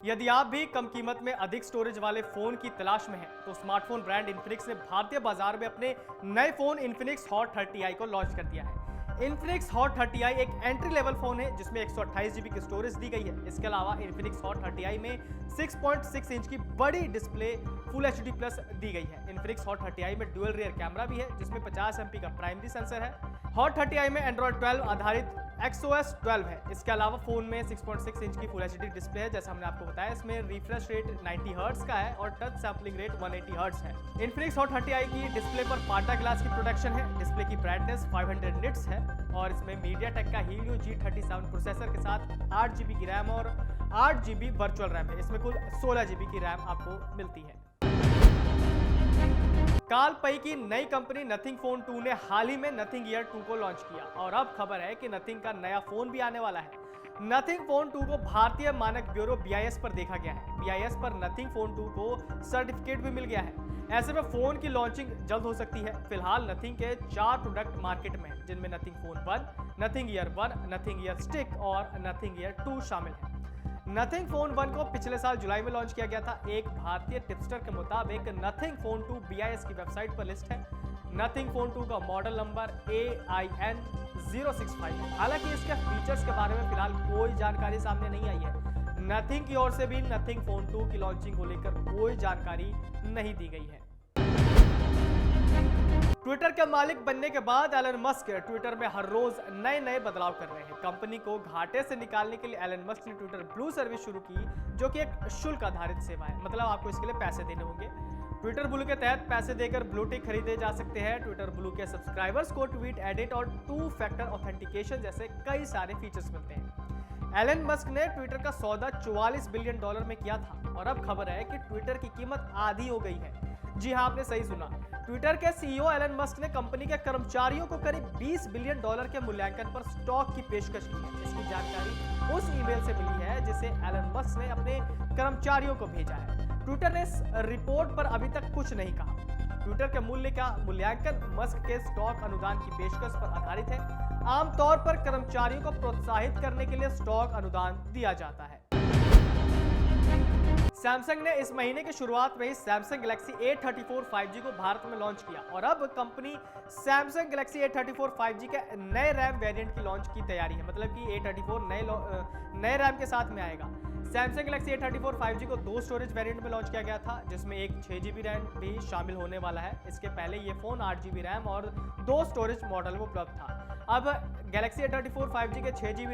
यदि आप भी कम कीमत में अधिक स्टोरेज वाले फोन की तलाश में हैं, तो स्मार्टफोन ब्रांड इन्फिनिक्स ने भारतीय बाजार में अपने नए फोन इन्फिनिक्स हॉट 30i को लॉन्च कर दिया है। इन्फिनिक्स हॉट 30i एक एंट्री लेवल फोन है जिसमें 128 जीबी की स्टोरेज दी गई है। इसके अलावा इन्फिनिक्स हॉट 30i में 6.6 इंच की बड़ी डिस्प्ले फुल एचडी प्लस दी गई है। इन्फिनिक्स हॉट 30i में डुअल रियर कैमरा भी है जिसमें 50 एमपी का प्राइमरी सेंसर है। हॉट 30i में एंड्रॉइड 12 आधारित XOS 12 है। इसके अलावा फोन में 6.6 इंच की फुल एचडी डिस्प्ले है। जैसा हमने आपको बताया, इसमें रिफ्रेश रेट 90 हर्ट्ज का है और टच सैंपलिंग रेट 180 हर्ट्ज है। इन्फिनिक्स हॉट 30i की डिस्प्ले पर पाटा ग्लास की प्रोटेक्शन है। डिस्प्ले की ब्राइटनेस 500 निट्स है और इसमें MediaTek का Helio G37 प्रोसेसर के साथ 8 जीबी की रैम और 8 जीबी वर्चुअल रैम है। इसमें कुल 16 जीबी की रैम आपको मिलती है। काल पई की नई कंपनी नथिंग फोन 2 ने हाल ही में नथिंग ईयर 2 को लॉन्च किया और अब खबर है कि नथिंग का नया फोन भी आने वाला है। नथिंग फोन 2 को भारतीय मानक ब्यूरो BIS पर देखा गया है। BIS पर नथिंग फोन 2 को सर्टिफिकेट भी मिल गया है। ऐसे में फोन की लॉन्चिंग जल्द हो सकती है। फिलहाल नथिंग के 4 प्रोडक्ट मार्केट में हैं, जिनमें nothing phone 1, nothing year 1, nothing year stick और नथिंग ईयर 2 शामिल है। नथिंग फोन 1 को पिछले साल जुलाई में लॉन्च किया गया था। एक भारतीय टिप्सटर के मुताबिक नथिंग फोन 2 BIS की वेबसाइट पर लिस्ट है। नथिंग फोन 2 का मॉडल नंबर AIN 065 है। हालांकि इसके फीचर्स के बारे में फिलहाल कोई जानकारी सामने नहीं आई है। नथिंग की ओर से भी नथिंग फोन 2 की लॉन्चिंग को लेकर कोई जानकारी नहीं दी गई है। ट्विटर के मालिक बनने के बाद एलन मस्क ट्विटर में हर रोज नए बदलाव कर रहे हैं। कंपनी को घाटे से निकालने के लिए एलन मस्क ने ट्विटर ब्लू सर्विस शुरू की, जो कि एक शुल्क आधारित सेवा है। मतलब आपको इसके लिए पैसे देने होंगे। ट्विटर ब्लू के तहत पैसे देकर ब्लू टिक खरीदे जा सकते हैं। ट्विटर ब्लू के सब्सक्राइबर्स को ट्वीट एडिट और 2 फैक्टर ऑथेंटिकेशन जैसे कई सारे फीचर्स मिलते हैं। एलन मस्क ने ट्विटर का सौदा $44 बिलियन में किया था और अब खबर है कि ट्विटर की कीमत आधी हो गई है। जी हाँ, आपने सही सुना। ट्विटर के CEO एलन मस्क ने कंपनी के कर्मचारियों को करीब $20 बिलियन के मूल्यांकन पर स्टॉक की पेशकश की है। इसकी जानकारी उस ईमेल से मिली है जिसे एलन मस्क ने अपने कर्मचारियों को भेजा है। ट्विटर ने इस रिपोर्ट पर अभी तक कुछ नहीं कहा। ट्विटर के मूल्य का मूल्यांकन मस्क के स्टॉक अनुदान की पेशकश पर आधारित है। आमतौर पर कर्मचारियों को प्रोत्साहित करने के लिए स्टॉक अनुदान दिया जाता है। सैमसंग ने इस महीने की शुरुआत में ही सैमसंग गैलेक्सी A34 5G को भारत में लॉन्च किया और अब company Samsung Galaxy A34 5G के नए रैम वेरिएंट की लॉन्च की तैयारी है। मतलब कि A34 नए रैम के साथ में आएगा। सैमसंग गैलेक्सी A34 5G को 2 स्टोरेज वेरिएंट में लॉन्च किया गया था, जिसमें एक 6 GB रैम भी शामिल होने वाला है। इसके पहले ये फोन 8 GB रैम और 2 स्टोरेज मॉडल में उपलब्ध था। अब गैलेक्सी A34 5G के 6 GB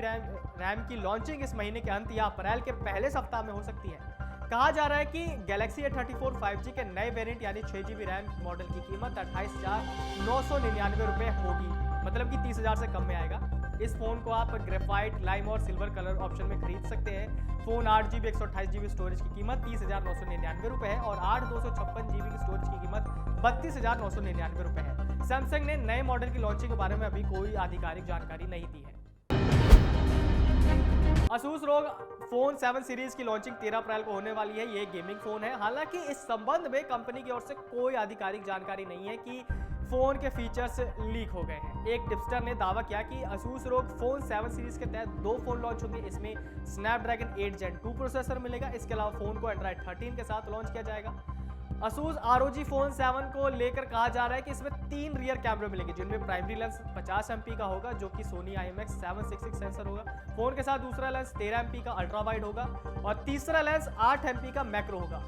रैम की लॉन्चिंग इस महीने के अंत या अप्रैल के पहले सप्ताह में हो सकती है। कहा जा रहा है कि गैलेक्सी A34 5G के नए वेरिएंट यानी 6 GB रैम मॉडल की कीमत 28,999 रुपए होगी। मतलब कि 30,000 से कम में आएगा। इस फोन को आप ग्रेफाइट, लाइम और सिल्वर कलर ऑप्शन में खरीद सकते हैं। फोन 8 GB 128 GB स्टोरेज की कीमत 30,999 रुपए है और 8 256 GB की स्टोरेज की कीमत 32,999 रुपए है। सैमसंग ने नए मॉडल की लॉन्चिंग के बारे में अभी कोई आधिकारिक जानकारी नहीं दी है। Asus ROG फोन 7 सीरीज की लॉन्चिंग 13 अप्रैल को होने वाली है। ये गेमिंग फोन है। हालांकि इस संबंध में कंपनी की ओर से कोई आधिकारिक जानकारी नहीं है कि फोन के फीचर्स लीक हो गए हैं। एक टिप्सटर ने दावा किया कि Asus ROG फोन 7 सीरीज के तहत 2 फोन लॉन्च होंगे। इसमें Snapdragon 8 Gen 2 प्रोसेसर मिलेगा। इसके अलावा फोन को Android 13 के साथ लॉन्च किया जाएगा। Asus ROG फोन 7 को लेकर कहा जा रहा है कि इसमें 3 रियर कैमरे मिलेंगे, जिनमें प्राइमरी लेंस 50 MP का होगा, जो कि Sony IMX 766 सेंसर होगा। फोन के साथ दूसरा लेंस 13 MP का अल्ट्रा वाइड होगा और तीसरा लेंस 8 MP का मैक्रो होगा।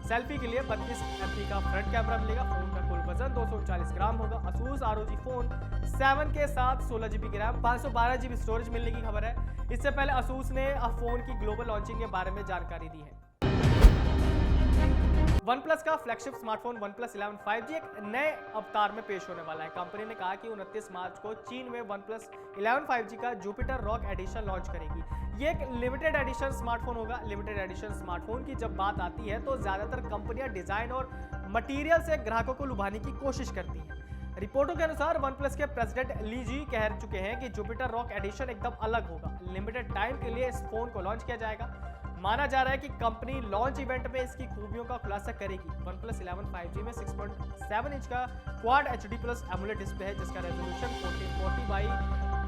सेल्फी के लिए 32 MP का फ्रंट कैमरा मिलेगा। फोन का कुल वजन 239 ग्राम होगा। Asus ROG फोन 7 के साथ 16 GB की रैम, 512 GB स्टोरेज मिलने की खबर है। इससे पहले Asus ने फोन की ग्लोबल लॉन्चिंग के बारे में जानकारी दी है। OnePlus का फ्लैगशिप स्मार्टफोन OnePlus 11 5G एक नए अवतार में पेश होने वाला है। कंपनी ने कहा कि 29 मार्च को चीन में OnePlus 11 5G का जुपिटर रॉक एडिशन लॉन्च करेगी। ये एक लिमिटेड एडिशन स्मार्टफोन होगा। लिमिटेड एडिशन स्मार्टफोन की जब बात आती है तो ज्यादातर कंपनियां डिजाइन और मटेरियल से ग्राहकों को लुभाने की कोशिश करती हैं। रिपोर्टों के अनुसार OnePlus के प्रेसिडेंट ली जी कह चुके हैं कि जुपिटर रॉक एडिशन एकदम अलग होगा। लिमिटेड टाइम के लिए इस फोन को लॉन्च किया जाएगा। माना जा रहा है कि कंपनी लॉन्च इवेंट में इसकी खूबियों का खुलासा करेगी। OnePlus 11 5G में 6.7 इंच का क्वाड HD+ एमोलेड डिस्प्ले है, जिसका रेजोल्यूशन 1440 बाई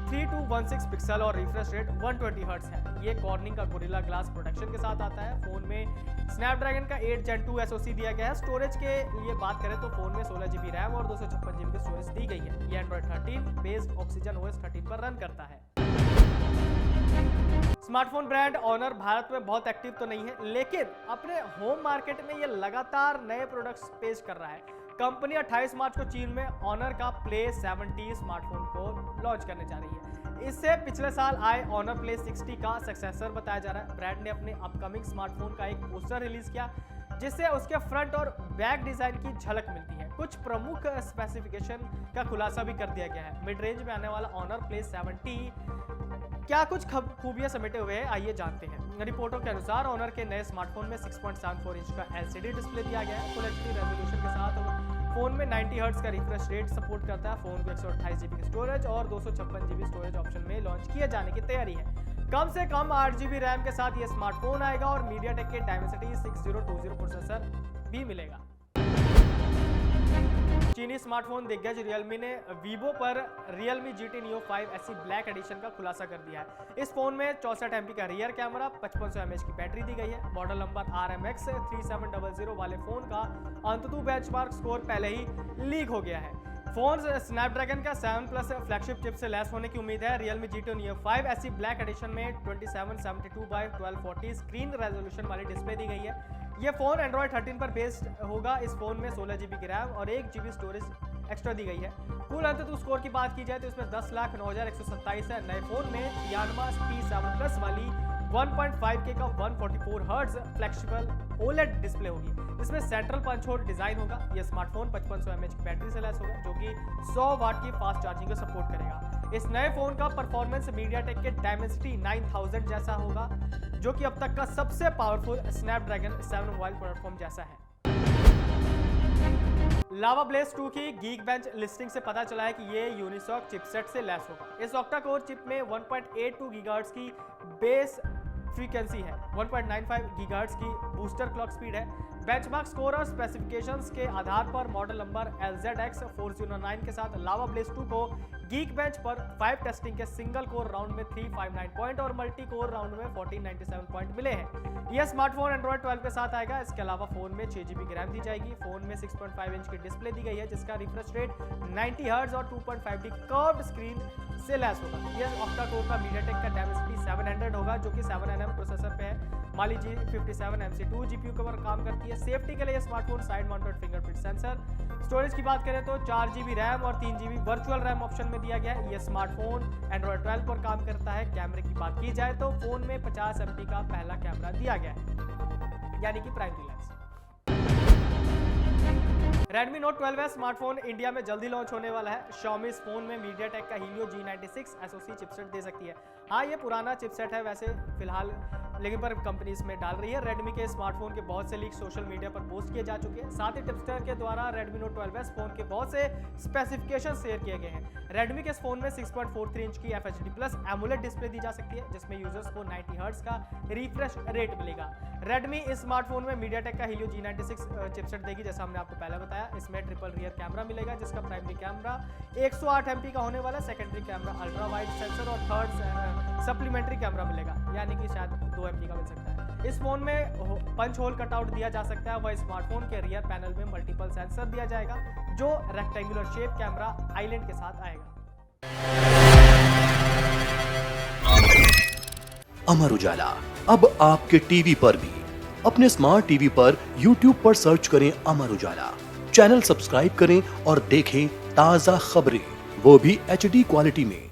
3216 पिक्सल और रिफ्रेश रेट 120 हर्ट्ज है। ये कॉर्निंग का गोरिल्ला ग्लास प्रोटेक्शन के साथ आता है। फोन में स्नैपड्रैगन का 8 Gen 2 SoC दिया गया है। स्टोरेज के लिए बात करें तो फोन में 16 GB रैम और 256 GB की स्टोरेज दी गई है। ये Android 13 बेस्ड Oxygen OS 13 पर रन करता है। स्मार्टफोन ब्रांड ऑनर भारत में बहुत एक्टिव तो नहीं है, लेकिन अपने होम मार्केट में ये लगातार नए प्रोडक्ट्स पेश कर रहा है। कंपनी 28 मार्च को चीन में ऑनर का प्ले 70 स्मार्टफोन को लॉन्च करने जा रही है। इससे पिछले साल आए ऑनर प्ले 60 का सक्सेसर बताया जा रहा है। ब्रांड ने अपने अपकमिंग स्मार्टफोन का एक पोस्टर रिलीज किया, जिससे उसके फ्रंट और बैक डिजाइन की झलक मिलती है। कुछ प्रमुख स्पेसिफिकेशन का खुलासा भी कर दिया गया है। मिड रेंज में आने वाला ऑनर प्ले 70 क्या कुछ खूबियां समेटे हुए हैं, आइए जानते हैं। रिपोर्टों के अनुसार ऑनर के नए स्मार्टफोन में 6.74 इंच का LCD डिस्प्ले दिया गया है। फुल HD रेजोल्यूशन के साथ फोन में 90 हर्ट्ज का रिफ्रेश रेट सपोर्ट करता है। फोन को 128 GB की स्टोरेज और 256 GB स्टोरेज ऑप्शन में लॉन्च किए जाने की तैयारी है। कम से कम 8 GB रैम के साथ ये स्मार्टफोन आएगा और मीडियाटेक के डायमेंसिटी 6020 प्रोसेसर भी मिलेगा। चीनी स्मार्टफोन दिग्गज रियलमी ने वीवो पर Realme GT Neo 5 SE black edition का खुलासा कर दिया है। इस फोन में 64 MP का रियर कैमरा, 5500 mAh की बैटरी दी गई है। मॉडल नंबर RMX 3700 वाले फोन का अंततः बेंचमार्क स्कोर पहले ही लीक हो गया है। फोन स्नैपड्रैगन का 7+ फ्लैगशिप चिप से लैस होने की उम्मीद है। Realme GT Neo 5 SE black edition में 2772x1240 स्क्रीन रेजोल्यूशन वाली डिस्प्ले दी गई है। ये फोन Android 13 पर बेस्ड होगा। इस फोन में 16 GB की रैम और 1 GB स्टोरेज एक्स्ट्रा दी गई है। कुल अंततः स्कोर की बात की जाए तो इसमें 10,09,127 है। नए फोन में Yanma P7+ वाली 1.5K का 144 हर्ट्ज फ्लेक्सिबल OLED डिस्प्ले होगी। इसमें सेंट्रल पंच होल डिजाइन होगा। यह स्मार्टफोन 5500 mAh की बैटरी से लैस होगा, जो कि 100 वाट की फास्ट चार्जिंग को सपोर्ट करेगा। इस नए फोन का परफॉर्मेंस मीडियाटेक के डायमेंसिटी 9000 जैसा होगा, जो कि अब तक का सबसे पावरफुल स्नैपड्रैगन 7 मोबाइल प्लेटफॉर्म जैसा है। लावा ब्लेज 2 की Geekbench लिस्टिंग से पता चला है कि ये यूनिसॉक चिपसेट से लैस होगा। इस ऑक्टा कोर चिप में 1.82 GHz की बेस फ्रीक्वेंसी है, 1.95 GHz की बूस्टर क्लॉक स्पीड है। बेंचमार्क स्कोर और स्पेसिफिकेशंस के आधार पर मॉडल नंबर LZX409 के साथ लावा ब्लेज 2 को Geekbench पर 5 टेस्टिंग के सिंगल कोर राउंड में 359 पॉइंट और मल्टी कोर राउंड में 1497 पॉइंट मिले हैं। यह स्मार्टफोन Android 12 के साथ आएगा। इसके अलावा फोन में 6 GB की रैम दी जाएगी। फोन में 6.5 इंच की डिस्प्ले दी गई है, जिसका रिफ्रेश रेट 90 हर्ट्ज और 2.5D कर्व्ड स्क्रीन से लैस होगा। यह ऑक्टा कोर का मीडियाटेक का डायमेंसिटी 700 होगा, जो कि 7nm प्रोसेसर पे है। Mali G57 MC2 GPU पर काम करती है। सेफ्टी के लिए यह smartphone side mounted fingerprint sensor. Storage की बात करें तो 4 GB रैम और 3 GB वर्चुअल रैम ऑप्शन में दिया गया है। यह स्मार्टफोन Android 12 पर काम करता है। कैमरे की बात की जाए तो फोन में 50 MP का पहला कैमरा दिया गया है, यानी कि primary lens. Redmi Note 12 smartphone India में जल्दी लॉन्च होने वाला है। Xiaomi इस फोन में मीडियाटेक का Helio G96 SoC चिपसेट दे सकती है। हाँ, ये पुराना चिपसेट है वैसे फिलहाल, लेकिन पर कंपनी इसमें डाल रही है। Redmi के स्मार्टफोन के बहुत से लीक सोशल मीडिया पर पोस्ट किए जा चुके हैं। साथ ही टिपस्टर के द्वारा Redmi Note 12 फोन के बहुत से स्पेसिफिकेशन शेयर किए गए हैं। Redmi के इस फोन में 6.43 इंच की FHD+ AMOLED डिस्प्ले दी जा सकती है, जिसमें यूजर्स को 90 हर्ट्ज का रिफ्रेश रेट मिलेगा। Redmi इस स्मार्टफोन में मीडियाटेक का Helio G96 चिपसेट देगी, जैसा हमने आपको पहले बताया। इसमें ट्रिपल रियर कैमरा मिलेगा, जिसका प्राइमरी कैमरा 108 MP का होने वाला, secondary camera ultra wide sensor और थर्ड सप्लीमेंट्री कैमरा मिलेगा, यानी कि शायद 2 MP का मिल सकता है। इस फोन में पंच होल कटआउट दिया जा सकता है। वह स्मार्टफोन के रियर पैनल में मल्टीपल सेंसर दिया जाएगा, जो रेक्टेंगुलर शेप कैमरा आइलैंड के साथ आएगा। अमर उजाला अब आपके टीवी पर भी। अपने स्मार्ट टीवी पर YouTube पर सर्च करें अमर उजाला, चैनल सब्सक्राइब करें और देखें ताजा खबरें, वो भी HD क्वालिटी में।